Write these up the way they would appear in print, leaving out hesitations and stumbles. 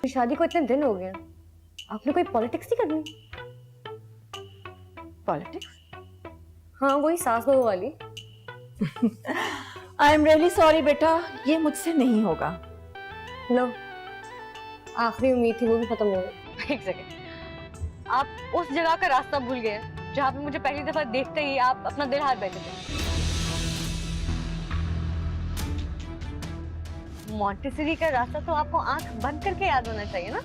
शादी को इतने दिन हो गए, आपने कोई पॉलिटिक्स नहीं करनी? पॉलिटिक्स? हाँ, वही सास बहू वाली। आई एम रियली सॉरी बेटा, ये मुझसे नहीं होगा। लो, आखिरी उम्मीद थी वो भी खत्म हो गई। एक सेकंड, आप उस जगह का रास्ता भूल गए जहाँ पे मुझे पहली दफा देखते ही आप अपना दिल हार बैठे थे। मॉन्टेसरी का रास्ता तो आपको आंख बंद करके याद होना चाहिए ना।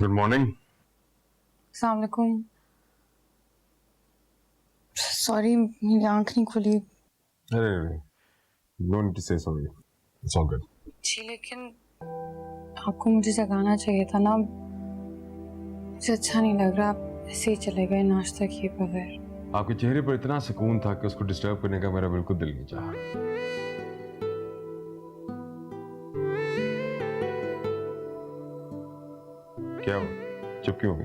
Good morning. अस्सलाम वालेकुम। सॉरी, मेरी आंख नहीं खुली। अरे नो नीड टू से सॉरी, इट्स ऑल गुड। जी, लेकिन आपको मुझे जगाना चाहिए था ना। मुझे अच्छा नहीं लग रहा, आप ऐसे ही चले गए नाश्ता किए बगैर। आपके चेहरे पर इतना सुकून था कि उसको डिस्टर्ब करने का मेरा बिल्कुल दिल नहीं चाहा। क्या हुआ, चुप क्यों हो गई?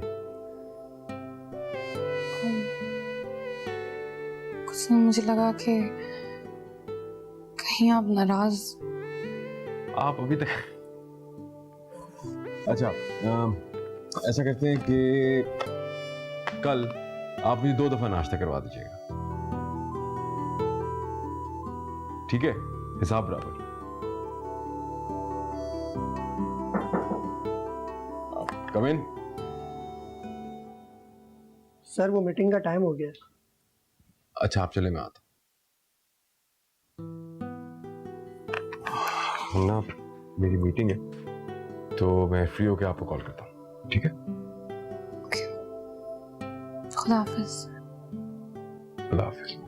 कुछ नहीं, मुझे लगा कि कहीं आप नाराज। आप अभी तक अच्छा, ऐसा करते हैं कि कल आप मुझे 2 दफा नाश्ता करवा दीजिएगा, ठीक है? हिसाब बराबर। कम इन। सर, वो मीटिंग का टाइम हो गया। अच्छा, आप चले, मैं आता हूं ना, मेरी मीटिंग है तो मैं फ्री होकर आपको कॉल करता हूँ, ठीक है? खुदा हाफिज। खुदा हाफिज।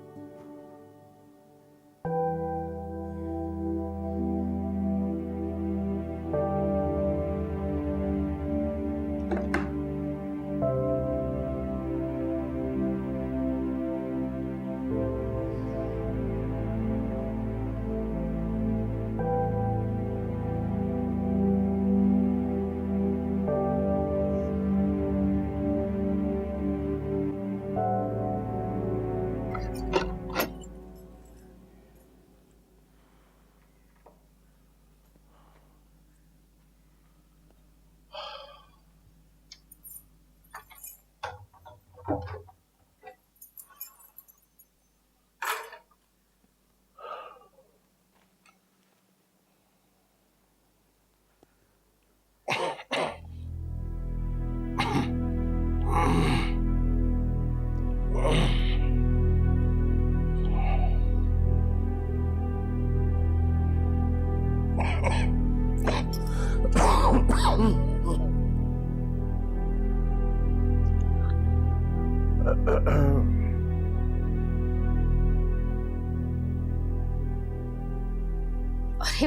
अरे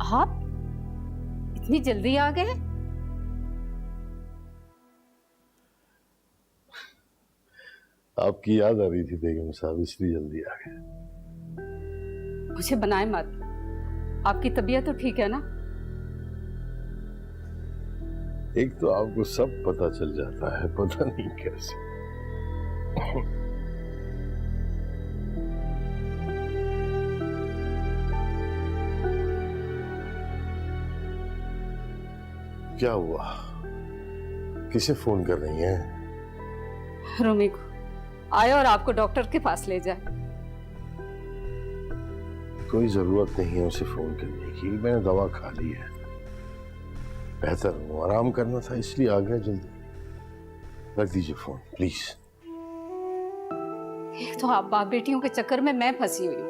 आप इतनी जल्दी आ गए? आपकी याद आ रही थी बेगम साहब, इसलिए जल्दी आ गए। मुझे बनाए मत, आपकी तबीयत तो ठीक है ना? एक तो आपको सब पता चल जाता है, पता नहीं कैसे। क्या हुआ, किसे फोन कर रही हैं? रोमी को आए और आपको डॉक्टर के पास ले जाए। कोई जरूरत नहीं है उसे फोन करने की, मैंने दवा खा ली है, बेहतर हूँ, आराम करना था इसलिए आ गया जल्दी। रख दीजिए फोन प्लीज। एक तो आप बाप बेटियों के चक्कर में मैं फंसी हुई हूँ,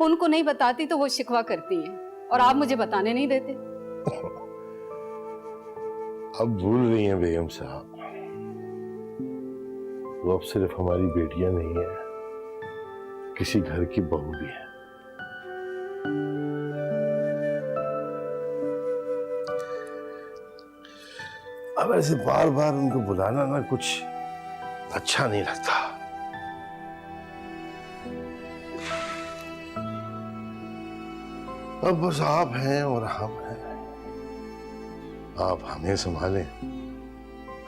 उनको नहीं बताती तो वो शिकवा करती हैं और आप मुझे बताने नहीं देते। अब भूल रही हैं बेगम साहब, वो अब सिर्फ हमारी बेटियां नहीं है, किसी घर की बहू भी है। अब ऐसे बार बार उनको बुलाना ना कुछ अच्छा नहीं लगता। अब बस आप हैं और हम हैं। आप हमें संभालें,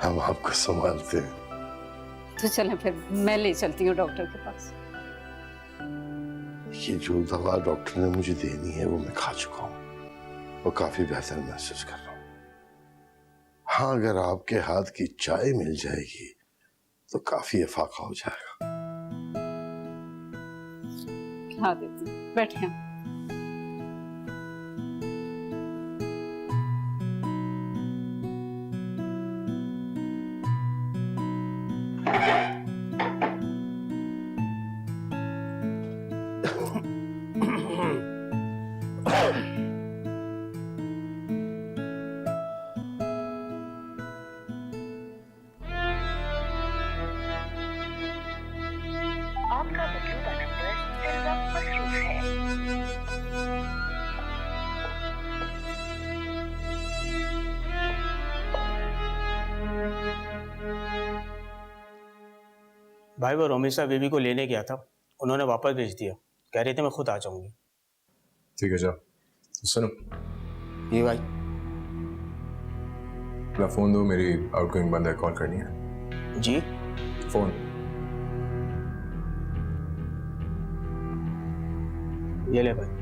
हम आपको संभालते हैं। तो चलें फिर, मैं ले चलती हूँ डॉक्टर के पास। ये जो दवा डॉक्टर ने मुझे देनी है वो मैं खा चुका हूँ और काफी बेहतर महसूस कर रहा हूँ। हाँ, अगर आपके हाथ की चाय मिल जाएगी तो काफी इफाका हो जाएगा। हाँ देती हूँ, बैठे। आपका मौजूदा नंबर सिर्फ मसरूफ है। भाई वो रोमिसा बीबी को लेने गया था, उन्होंने वापस भेज दिया। कह रहे थे मैं खुद आ जाऊंगी। ठीक है, जाओ। सुनो, ये भाई अपना फोन दो, मेरी आउटगोइंग बंद है, कॉल करनी है। जी फोन। ये ले भाई।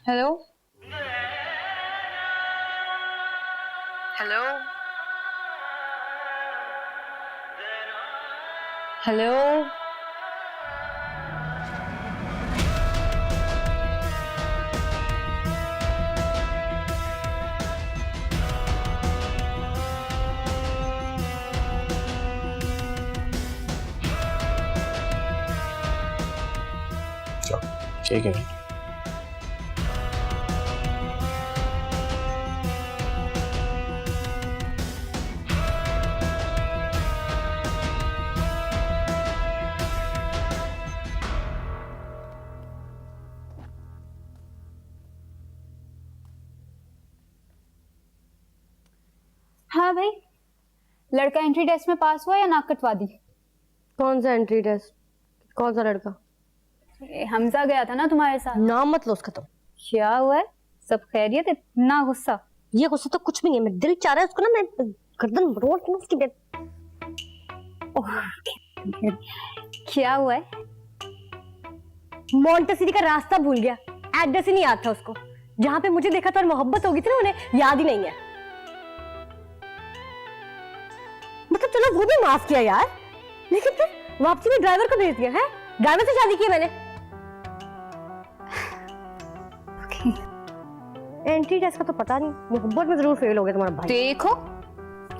हेलो हेलो हेलो ठीक है भाई। हाँ भाई, लड़का एंट्री टेस्ट में पास हुआ या नाक कटवा दी? कौन सा एंट्री टेस्ट? कौन सा लड़का? हमजा गया था ना तुम्हारे साथ। नाम मत लो उसका। तो क्या हुआ है? सब खैरियत है? ना गुस्सा? ये गुस्सा तो कुछ भी नहीं है, मैं दिल चाह रहा है उसको ना मैं गर्दन मरोड़ दूं उसकी। क्या हुआ है? मॉन्टेसरी का रास्ता भूल गया, एड्रेस ही नहीं याद था उसको। जहां पे मुझे देखा था और मोहब्बत होगी थी ना, उन्हें याद ही नहीं है। मतलब चलो वो भी माफ किया यार, लेकिन फिर वापसी में ड्राइवर को भेज दिया है। ड्राइवर से शादी की मैंने। एंट्री टेस्ट का तो पता नहीं, मोहब्बत में जरूर फेल हो गया तुम्हारा भाई। देखो,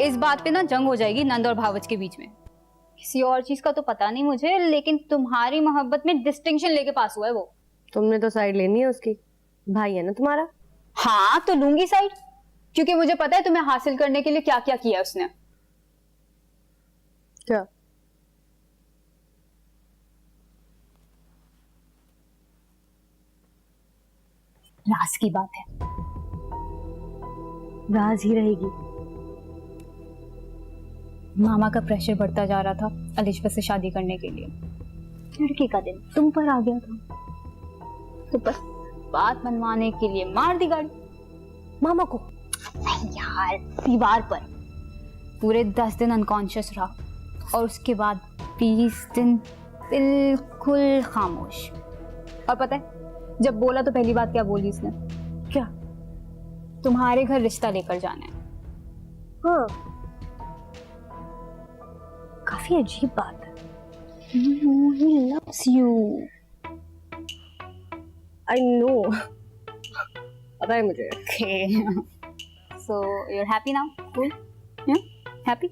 इस बात पे ना जंग हो जाएगी नंद और भावच के बीच में। किसी और चीज का तो पता नहीं मुझे, लेकिन तुम्हारी मोहब्बत में डिस्टिंक्शन लेके पास हुआ है वो। तुमने तो साइड लेनी है उसकी, भाई है ना तुम्हारा। हाँ तो लूंगी साइड, क्योंकि मुझे पता है तुम्हें हासिल करने के लिए क्या क्या किया उसने। क्या? राज की बात है। राज ही रहेगी। मामा का प्रेशर बढ़ता जा रहा था अलिशा से शादी करने के लिए। लड़की का दिन तुम पर आ गया था, तो बस बात मनवाने के लिए मार दी गाड़ी मामा को। नहीं यार, दीवार पर। पूरे 10 दिन अनकॉन्शियस रहा और उसके बाद 20 दिन बिल्कुल खामोश। और पता है जब बोला तो पहली बात क्या बोली उसने? क्या? तुम्हारे घर रिश्ता लेकर जाना है। हाँ काफी अजीब बात है। He loves you. I know, पता है मुझे। Okay. So you're happy now? Cool? Yeah? Happy?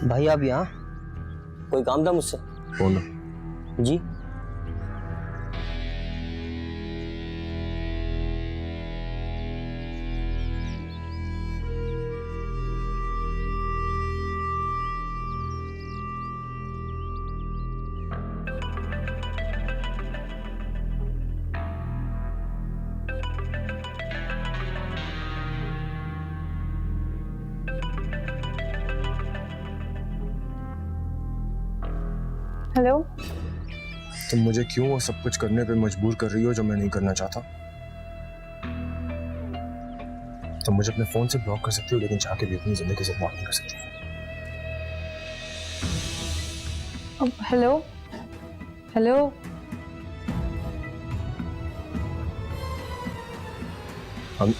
भाई आप यहाँ? कोई काम था मुझसे? कौन? जी हेलो। तुम मुझे क्यों वो सब कुछ करने पे मजबूर कर रही हो जो मैं नहीं करना चाहता? तुम मुझे अपने फोन से ब्लॉक कर सकती हो, लेकिन चाह के भी अपनी जिंदगी से ब्लॉक नहीं कर सकती। Hello hello. हम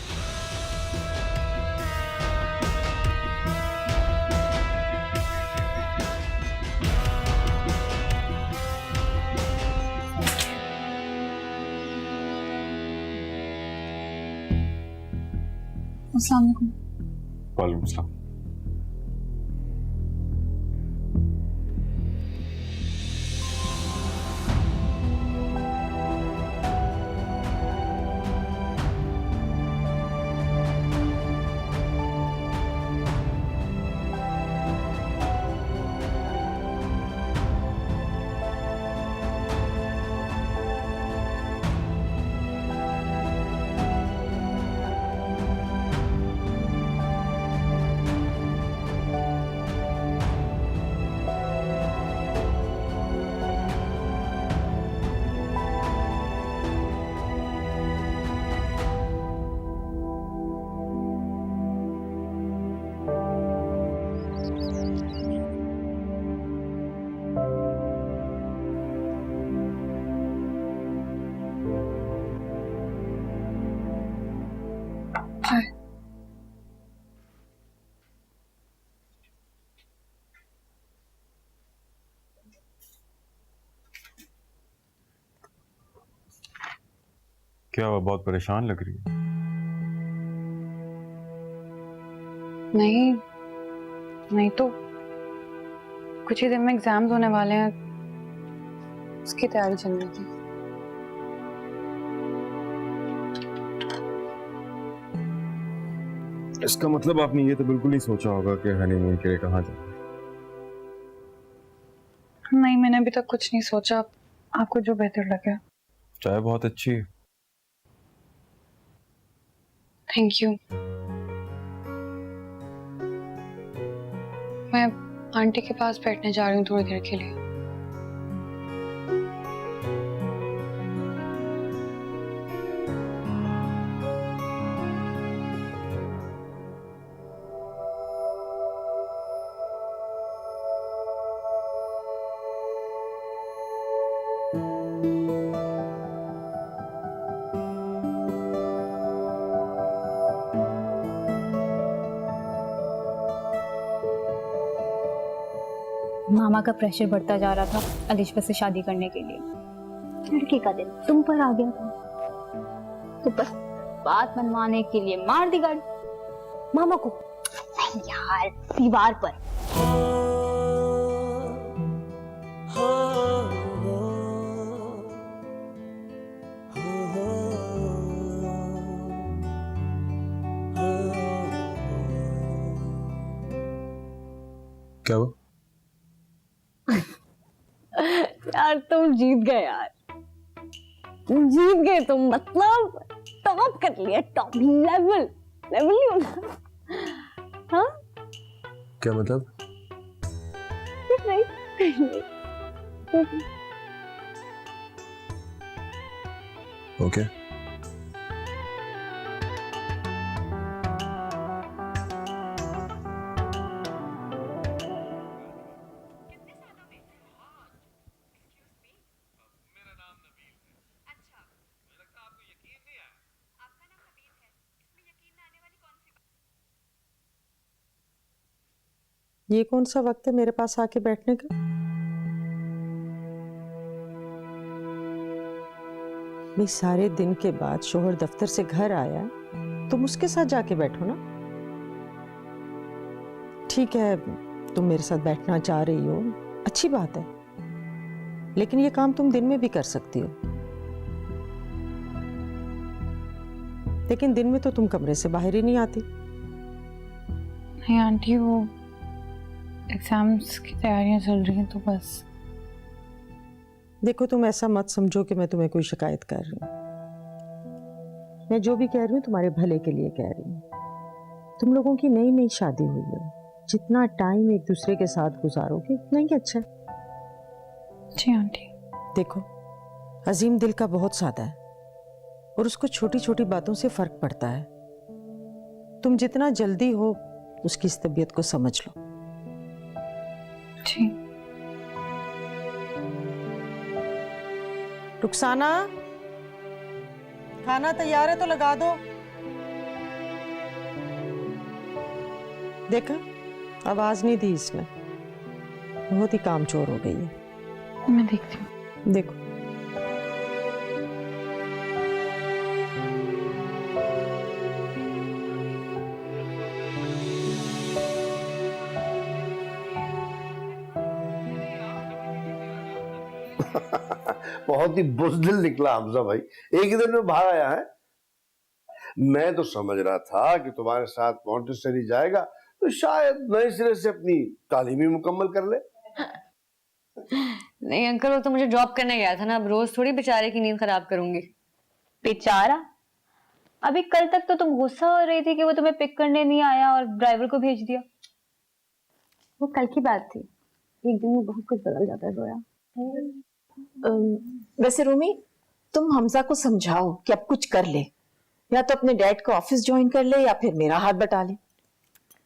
अस्सलाम वालेकुम। वालेकुम सलाम। क्या हुआ, बहुत परेशान लग रही है? नहीं नहीं, तो कुछ ही दिन में एग्जाम्स होने वाले हैं, उसकी तैयारी चल रही थी। इसका मतलब आपने ये तो बिल्कुल नहीं सोचा होगा कि हनीमून के लिए कहाँ जाना? नहीं, मैंने अभी तक कुछ नहीं सोचा। आपको जो बेहतर लगे। चाय बहुत अच्छी है। Thank you. मैं आंटी के पास बैठने जा रही हूँ थोड़ी देर के लिए। मामा का प्रेशर बढ़ता जा रहा था अलिशा से शादी करने के लिए। लड़की का दिल तुम पर आ गया था, तो बस बात मनवाने के लिए मार दी गाड़ी। मामा को नहीं यार, दीवार पर। क्या हुआ? यार तुम जीत गए यार, तुम जीत गए, तुम मतलब टॉप कर लिया, टॉप लेवल लेवल ही होना। हाँ क्या मतलब? कुछ नहीं। ओके। ये कौन सा वक्त है मेरे पास आके बैठने का? मैं सारे दिन के बाद शोहर दफ्तर से घर आया, तुम उसके साथ जाके बैठो ना। ठीक है, तुम मेरे साथ बैठना चाह रही हो, अच्छी बात है, लेकिन ये काम तुम दिन में भी कर सकती हो। लेकिन दिन में तो तुम कमरे से बाहर ही नहीं आती। नहीं आंटी, वो एग्जाम्स की तैयारियां चल रही हैं तो बस। देखो, तुम ऐसा मत समझो कि मैं तुम्हें कोई शिकायत कर रही हूँ। मैं जो भी कह रही हूँ तुम्हारे भले के लिए कह रही हूँ। तुम लोगों की नई नई शादी हुई है, जितना टाइम एक दूसरे के साथ गुजारोगे उतना ही अच्छा है। जी आंटी। देखो, अजीम दिल का बहुत सादा है और उसको छोटी छोटी बातों से फर्क पड़ता है। तुम जितना जल्दी हो उसकी इस तबीयत को समझ लो। जी। रुखसाना, खाना तैयार है तो लगा दो। देखा, आवाज नहीं दी इसने, बहुत ही कामचोर हो गई है। मैं देखती हूँ। देखो, बहुत ही बुज़दिल निकला हमजा भाई, एक ही दिन में भाग आया है। मैं तो समझ रहा था कि तुम्हारे साथ मॉन्टेसरी जाएगा तो शायद नए सिरे से अपनी तालीम ही मुकम्मल कर ले। नहीं अंकल, वो तो मुझे ड्रॉप करने गया था ना, अब रोज थोड़ी बेचारे की नींद खराब करूंगी। बेचारा? अभी कल तक तो तुम गुस्सा हो रही थी कि वो तुम्हें पिक करने नहीं आया और ड्राइवर को भेज दिया। वो कल की बात थी, एक दिन में बहुत कुछ बदल जाता है जोया। वैसे रूमी, तुम हमजा को समझाओ कि अब कुछ कर ले, या तो अपने डैड को ऑफिस ज्वाइन कर ले या फिर मेरा हाथ बटा ले।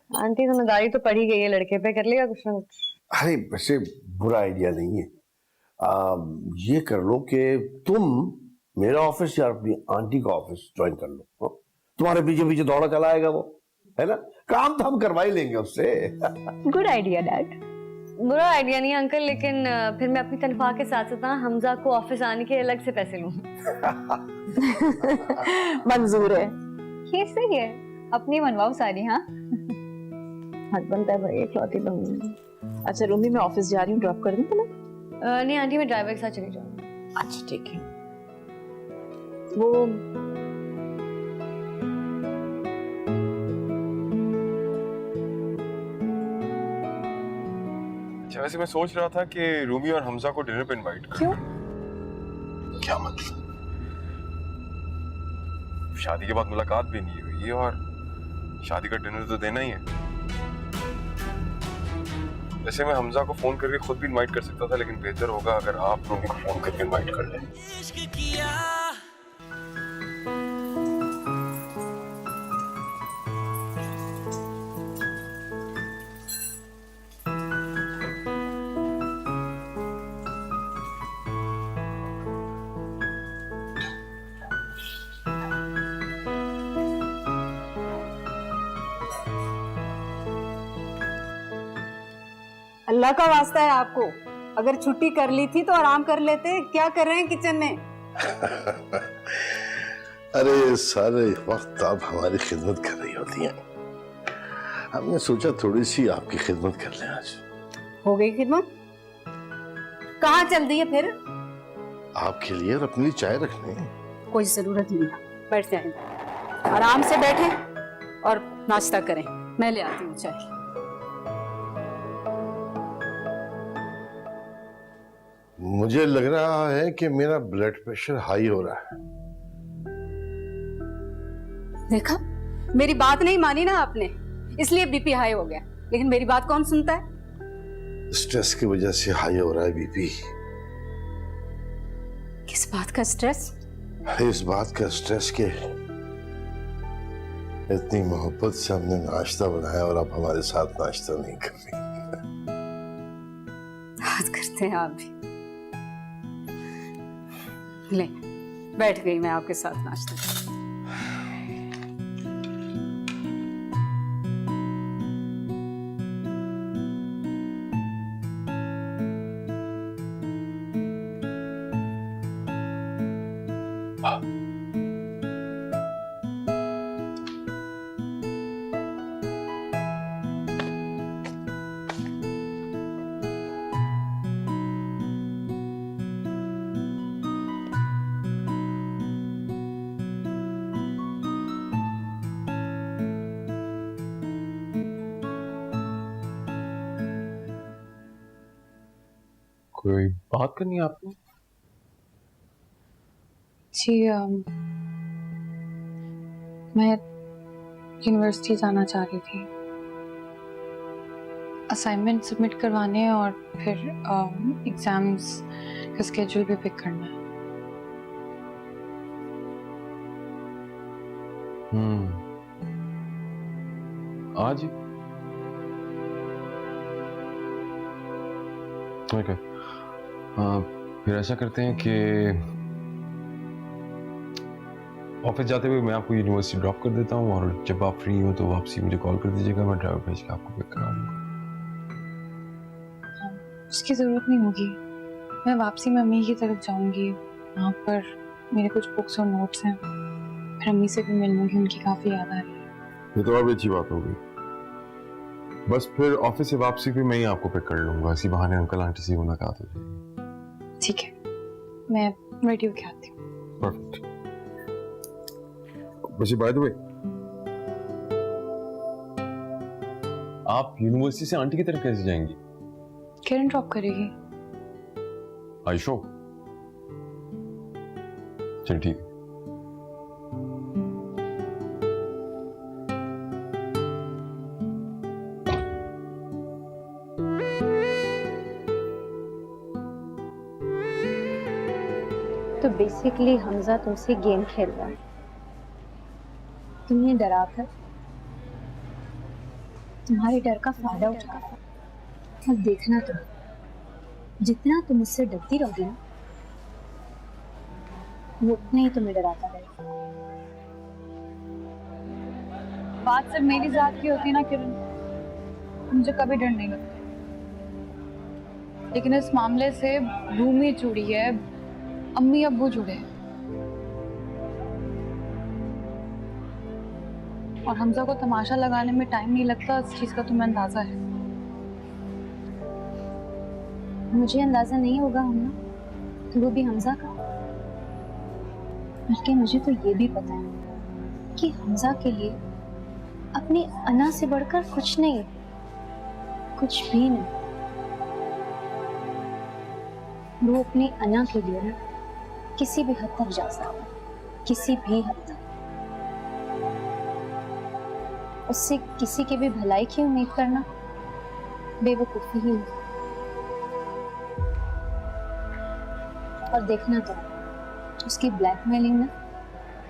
आंटी, जिम्मेदारी तो पड़ी गई है लड़के पे, कर लेगा कुछ ना कुछ। अरे वैसे बुरा आइडिया नहीं है। ये कर लो कि तुम मेरा ऑफिस या अपनी आंटी का ऑफिस ज्वाइन कर लो। हाँ? तुम्हारे पीछे पीछे दौड़ा चला आएगा वो, है ना? काम तो हम करवा ही लेंगे उससे। Good idea dad. बुरा आइडिया नहीं अंकल, लेकिन फिर मैं अपनी तनख्वाह के साथ साथ हमजा को ऑफिस आने के अलग से पैसे लूं। मंजूर है। ये सही है, अपनी मनवाओ सारी। हाँ हक बनता है भाई, इकलौती बहू। अच्छा रूमी, मैं ऑफिस जा रही हूँ, ड्रॉप कर दूं तुम्हें? नहीं आंटी, मैं ड्राइवर के साथ चली जाऊंगी। अच्छा ठीक है। वो अच्छा, वैसे मैं सोच रहा था कि रूमी और हमजा को डिनर पे इनवाइट कर। क्यों? क्या मतलब? शादी के बाद मुलाकात भी नहीं हुई और शादी का डिनर तो देना ही है। वैसे मैं हमजा को फोन करके खुद भी इनवाइट कर सकता था, लेकिन बेहतर होगा अगर आप रूमी को फोन करके इनवाइट कर लें। अल्लाह का वास्ता है आपको, अगर छुट्टी कर ली थी तो आराम कर लेते। क्या कर रहे हैं किचन में? अरे सारे वक्त आप हमारी खिदमत कर रही होती हैं, हमने सोचा थोड़ी सी आपकी खिदमत कर लें आज। हो गई खिदमत? कहाँ चल दी है फिर? आपके लिए और अपनी चाय रखने। कोई जरूरत नहीं है, बैठ जाएं, आराम से बैठे और नाश्ता करें। मैं ले आती हूँ चाय। मुझे लग रहा है कि मेरा ब्लड प्रेशर हाई हो रहा है। देखा, मेरी बात नहीं मानी ना आपने, इसलिए बीपी हाई हो गया। लेकिन मेरी बात कौन सुनता है? स्ट्रेस की वजह से हाई हो रहा है बीपी। किस बात का स्ट्रेस? इस बात का स्ट्रेस के इतनी मोहब्बत से हमने नाश्ता बनाया और आप हमारे साथ नाश्ता नहीं कर रही। बात करते हैं आप भी। ले, बैठ गई मैं आपके साथ नाश्ता। कोई बात करनी है आपको? जी मैं यूनिवर्सिटी जाना चाह रही थी, असाइनमेंट सबमिट करवाने और फिर एग्जाम्स का स्केड्यूल भी पिक करना है। आज ओके, फिर ऐसा करते हैं कि ऑफिस जाते हुए मैं आपको यूनिवर्सिटी ड्रॉप कर देता हूँ, और जब आप फ्री हो तो वापसी मुझे कॉल कर दीजिएगा, मैं ड्राइवर भेज के आपको पिक करा दूंगा। उसकी ज़रूरत नहीं होगी, मैं वापसी में अम्मी की तरफ जाऊंगी, वहाँ पर मेरे कुछ बुक्स और नोट्स हैं, फिर अम्मी से भी मिल लूँगी, उनकी काफ़ी याद आ रही है। ये तो और अच्छी बात होगी। बस फिर ऑफिस से वापसी भी मैं ही आपको पिक कर लूंगा, इसी बहाने अंकल आंटी से मुलाकात हो जाएगी। ठीक है, मैं रेडी होके आती हूँ। परफेक्ट। वैसे बाय द वे, आप यूनिवर्सिटी से आंटी की तरफ कैसे जाएंगी? किरण ड्रॉप करेगी। आयशो, चल ठीक है। तो बेसिकली हमजा तुमसे गेम खेल रहा है, तुम्हें डरा कर तुम्हारे डर का फायदा उठा। अब देखना तुम, जितना तुम मुझसे डरती रहोगी ना, वो उतना ही तुम्हें डराता रहेगा। बात सिर्फ मेरी जात की होती ना किरण, मुझे कभी डर नहीं लगता, लेकिन इस मामले से रूमी जुड़ी है, अम्मी अब्बू जुड़े हैं, और हमजा को तमाशा लगाने में टाइम नहीं लगता, इस चीज का तुम्हें अंदाजा है। मुझे अंदाजा नहीं होगा हमना, तो वो भी हमजा का, बल्कि मुझे तो ये भी पता है कि हमजा के लिए अपनी अना से बढ़कर कुछ नहीं, कुछ भी नहीं। वो अपनी अना के लिए ना किसी भी हद तक जा सकता है, किसी भी हद तक। उससे किसी की भी भलाई की उम्मीद करना बेवकूफी ही है। और देखना तो, उसकी ब्लैकमेलिंग ना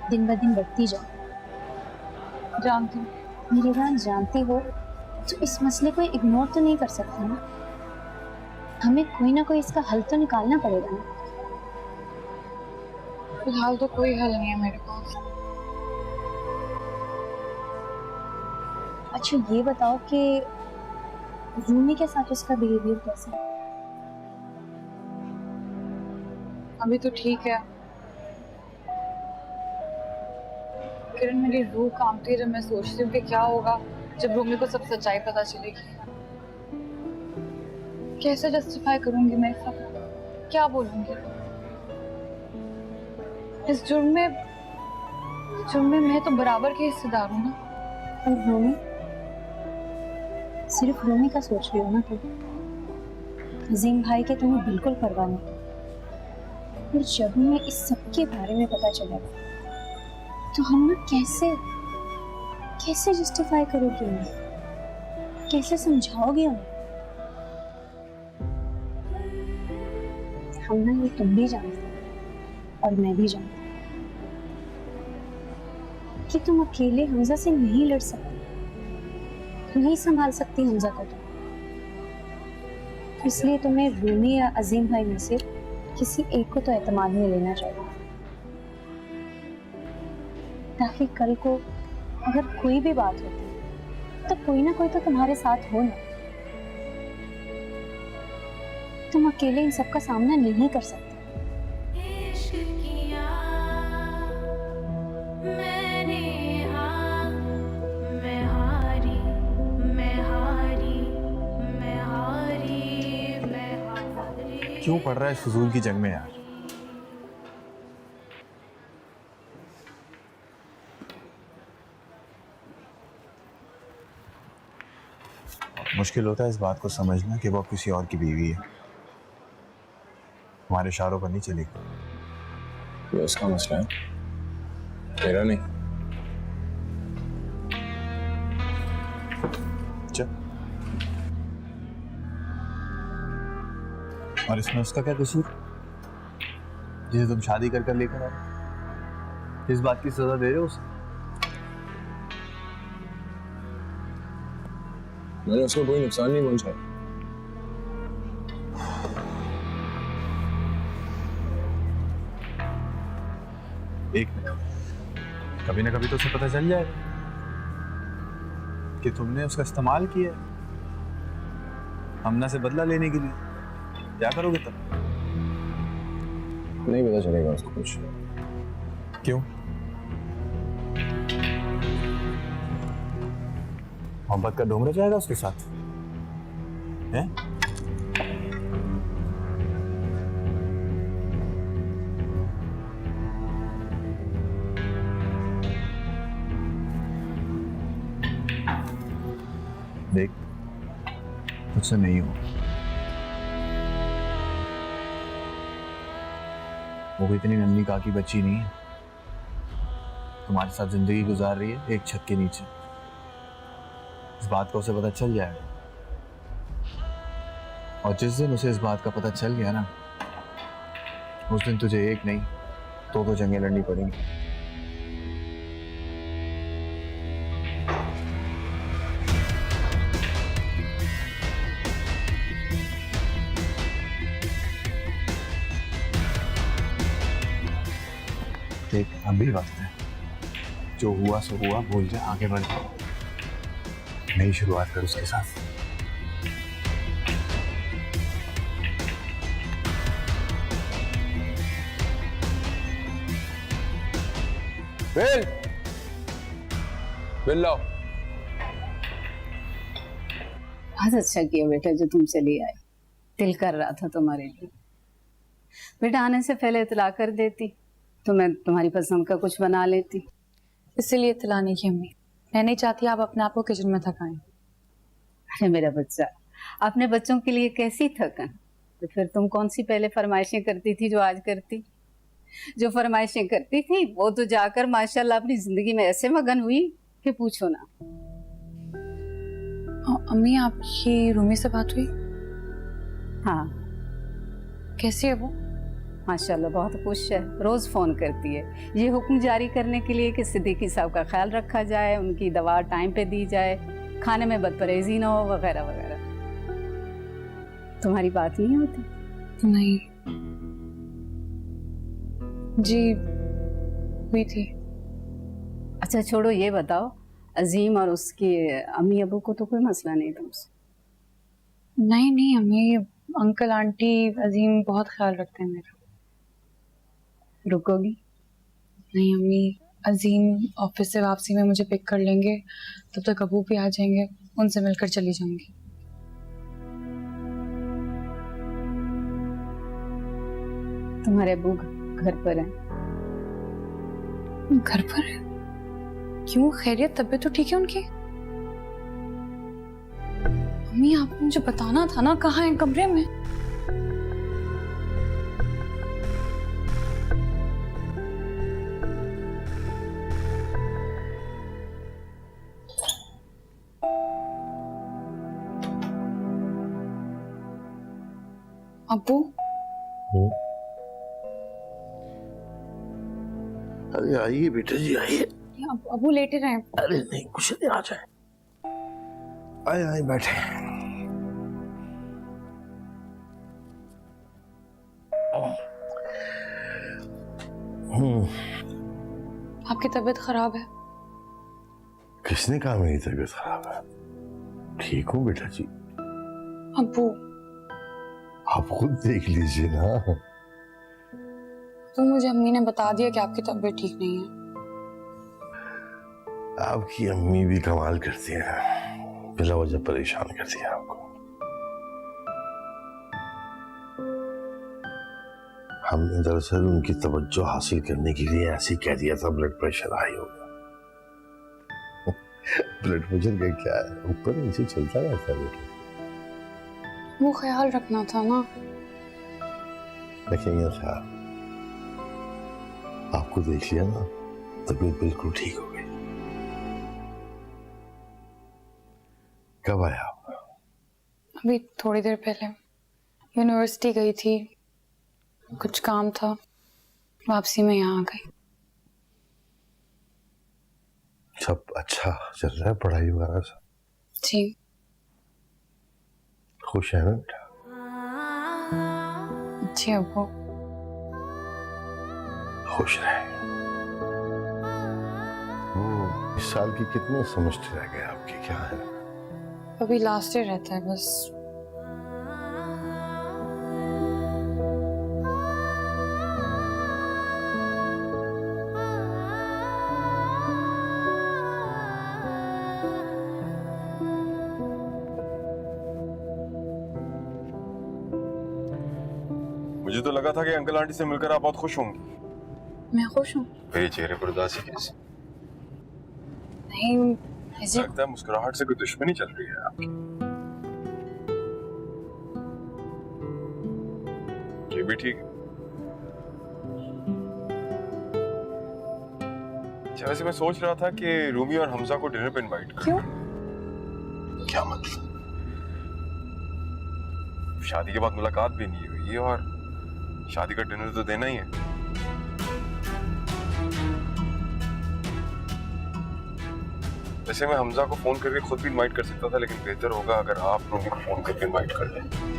दिन ब दिन बढ़ती जाए। जानती हूँ। मेरी बात जानती हो तो इस मसले को इग्नोर तो नहीं कर सकते ना, हमें कोई ना कोई इसका हल तो निकालना पड़ेगा ना। फिलहाल तो कोई हल नहीं है मेरे पास। अच्छा ये बताओ कि रूमी के साथ उसका बिहेवियर कैसा है? अभी तो ठीक है किरण, मेरी रूह कांपती है जब मैं सोचती हूँ कि क्या होगा जब रूमी को सब सच्चाई पता चलेगी। कैसे जस्टिफाई करूंगी मैं सब, क्या बोलूंगी? इस जुर्म में मैं तो बराबर के हिस्सेदार हूँ ना। और रूमी, सिर्फ रूमी का सोच रही हो ना तुम? अजीम भाई के तुम्हें बिल्कुल परवाह नहीं। और जब हमें इस सब के बारे में पता चलेगा तो हम ना कैसे कैसे जस्टिफाई करोगे उन्हें, कैसे समझाओगे उन्हें? हम ना ये तुम भी जानते हो और मैं भी जानती हूँ कि तुम अकेले हमजा से नहीं लड़ सकती, नहीं संभाल सकती हमजा को तुम। इसलिए तुम्हें रूमी या अजीम भाई में से किसी एक को तो एतमाद में लेना चाहिए, ताकि कल को अगर कोई भी बात होती तो कोई ना कोई तो तुम्हारे साथ हो ना। तुम अकेले इन सब का सामना नहीं कर सकते। क्यों पड़ रहा है इस फजूल की जंग में यार? मुश्किल होता है इस बात को समझना कि वो किसी और की बीवी है, हमारे इशारों पर नहीं चलेगी। ये उसका मसला है, मेरा नहीं। चल। और इसमें उसका क्या कसूर, जिसे तुम शादी कर लेकर आए? इस बात की सजा दे रहे हो उसे? मैंने उसको कोई नुकसान नहीं पहुंचाया। एक मिनट, कभी ना कभी तो उसे पता चल जाएगा कि तुमने उसका इस्तेमाल किया है हमना से बदला लेने के लिए। क्या करोगे तब? नहीं पता चलेगा उसको कुछ। क्यों? मोहब्बत का ढोंग रह जाएगा उसके साथ हैं? देख, तुझसे नहीं हो। वो कोई इतनी नन्ही काकी बच्ची नहीं है, तुम्हारे साथ जिंदगी गुजार रही है एक छत के नीचे। इस बात का उसे पता चल जाएगा, और जिस दिन उसे इस बात का पता चल गया ना, उस दिन तुझे एक नहीं तो जंगें लड़नी पड़ेंगी। देख, अभी वक्त है, जो हुआ सो हुआ, भूल जा, आगे बढ़, नई शुरुआत कर उसके साथ। बिल, बिल लाओ। बहुत अच्छा किया बेटा जो तुम चली आई, दिल कर रहा था तुम्हारे लिए। बेटा आने से पहले इतला कर देती तो मैं तुम्हारी पसंद का कुछ बना लेती। इसीलिए इत्तला नहीं की अम्मी, मैं नहीं चाहती आप अपने आप को किचन में थकाएं। अरे मेरा बच्चा, अपने बच्चों के लिए कैसी थकन? तो फिर तुम कौन सी पहले फरमाइशें करती थी जो आज करती? जो फरमाइशें करती थी वो तो जाकर माशाल्लाह अपनी जिंदगी में ऐसे मगन हुई कि पूछो ना। अम्मी, आपकी रूमी से बात हुई? हाँ। कैसी है वो? माशाल्लाह बहुत खुश है, रोज फोन करती है ये हुक्म जारी करने के लिए कि सिद्दीकी साहब का ख्याल रखा जाए, उनकी दवा टाइम पे दी जाए, खाने में बदपरहेजी ना हो, वगैरह वगैरह। तुम्हारी बात नहीं होती? नहीं जी, हुई थी। अच्छा छोड़ो, ये बताओ अजीम और उसके अम्मी अबू को तो कोई मसला नहीं तुमसे? नहीं नहीं अम्मी, अंकल आंटी अजीम बहुत ख्याल रखते हैं मेरा। रुकोगी? नहीं अम्मी, अजीम ऑफिस से वापसी में मुझे पिक कर लेंगे, तब तक अबू भी आ जाएंगे, उनसे मिलकर चली जाऊंगी। तुम्हारे अबू घर पर हैं? घर पर है? क्यों, खैरियत, तबीयत तो ठीक है उनकी? अम्मी आपको मुझे बताना था ना, कहाँ है? कमरे में? अब्बू अरे आइए बेटा जी आइए। अब्बू लेटे रहे। अरे नहीं कुछ नहीं, आ जाए। आए आए बैठे। आपकी तबीयत खराब है? किसने कहा मेरी तबीयत खराब है? ठीक हूँ बेटा जी। अब्बू आप खुद देख लीजिए ना। तो मुझे अम्मी ने बता दिया कि आपकी तबीयत ठीक नहीं है। आपकी अम्मी भी कमाल करती है, बिला वजह परेशान करती है आपको। हमने दरअसल उनकी तवज्जो हासिल करने के लिए ऐसे ही कह दिया था ब्लड प्रेशर हाई हो गया। ब्लड प्रेशर का क्या है, ऊपर नीचे चलता रहता है बेटा। वो ख्याल रखना था ना। रखेंगे ख्याल। आपको देख लिया ना, तबीयत बिल्कुल ठीक हो गई। कब आया आप? अभी थोड़ी देर पहले। यूनिवर्सिटी गई थी, कुछ काम था, वापसी में यहाँ आ गई। सब अच्छा चल रहा है, पढ़ाई वगैरह सब? जी। खुश है ना बेटा? जी अब्बू। खुश रहे। इस साल की कितने सेमेस्टर रह गए आपके, क्या है? अभी लास्ट ईयर रहता है बस। मुझे तो लगा था कि अंकल आंटी से मिलकर आप बहुत खुश होंगी। मैं खुश हूँ। मेरे चेहरे पर उदासी कैसे? नहीं, ऐसे लगता है मुस्कुराहट से कोई दुश्मनी चल रही है आपकी। ये भी ठीक है। अच्छा, वैसे मैं सोच रहा था कि रूमी और हमजा को डिनर पे इनवाइट कर। क्यों? क्या मतलब? शादी के बाद मुलाकात भी नहीं हुई और शादी का डिनर तो देना ही है। वैसे मैं हमजा को फोन करके खुद भी इनवाइट कर सकता था, लेकिन बेहतर होगा अगर आप रूमी को फोन करके इनवाइट कर लें।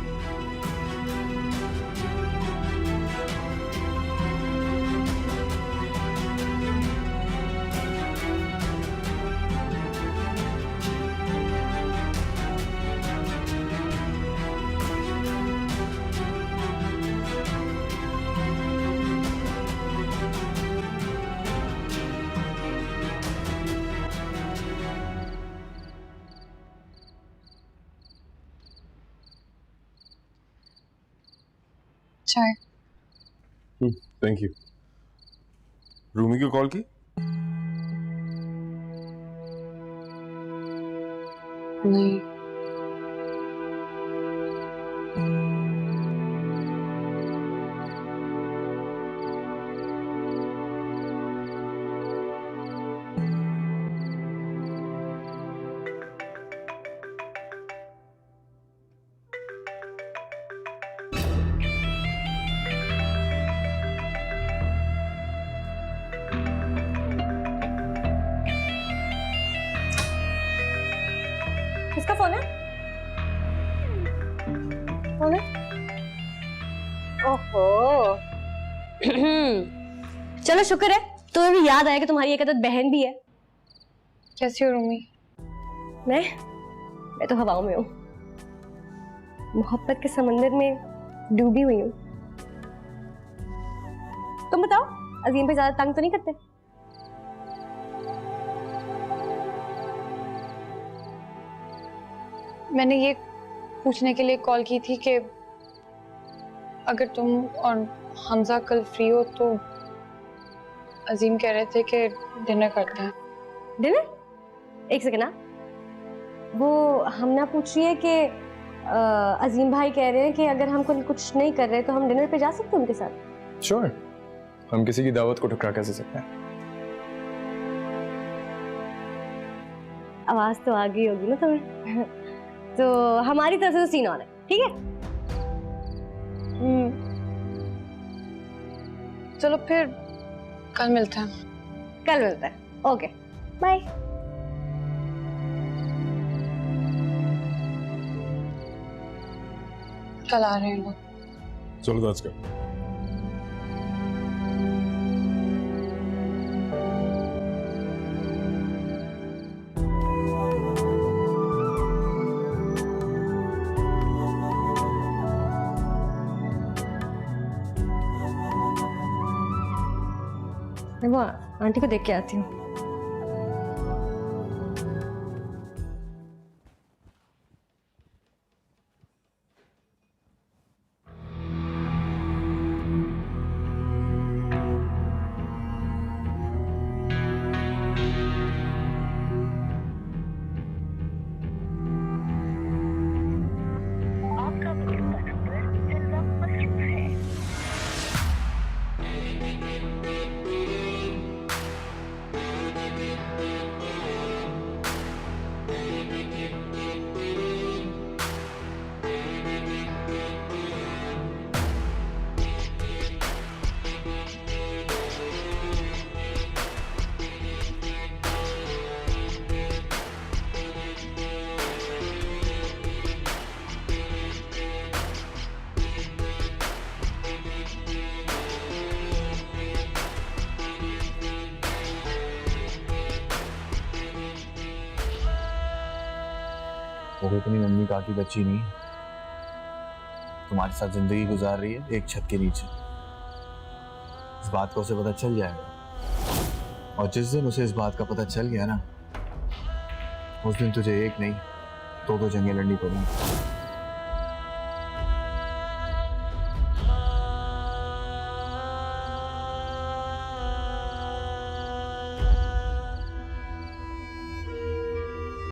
चाय। Thank you. रूमी को कॉल की? नहीं। किसका फोन है? कौन है? ओहो। चलो शुक्र है तुम्हें भी याद आया कि तुम्हारी एक आदत बहन भी है। कैसी हो रूमी? मैं तो हवाओं में हूँ, मोहब्बत के समंदर में डूबी हुई हूँ। तुम बताओ, अजीम पे ज्यादा तंग तो नहीं करते? मैंने ये पूछने के लिए कॉल की थी कि अगर तुम और हमजा कल फ्री हो तो अजीम कह रहे थे कि डिनर करते हैं। डिनर? एक सेकंड ना, वो हम ना पूछ रही है कि अजीम भाई कह रहे हैं कि अगर हम कुछ नहीं कर रहे तो हम डिनर पे जा सकते हैं उनके साथ। श्योर, हम किसी की दावत को ठुकरा कैसे सकते हैं? आवाज तो आ गई होगी ना तुम्हें। तो हमारी तरफ से तो सीन ऑन है, ठीक है? चलो फिर कल मिलते हैं। कल मिलते हैं। Okay bye. कल आ रहे हैं लोग। चलो आज का मैं वो आंटी को देख के आती हूँ। आपका मौजूदा नंबर इस वक्त मसरूफ है। वो कोई इतनी नन्ही काकी बच्ची नहीं, तुम्हारे साथ जिंदगी गुजार रही है एक छत के नीचे। इस बात का उसे पता चल जाएगा, और जिस दिन उसे इस बात का पता चल गया ना, उस दिन तुझे एक नहीं दो जंगें लड़नी पड़ेंगी।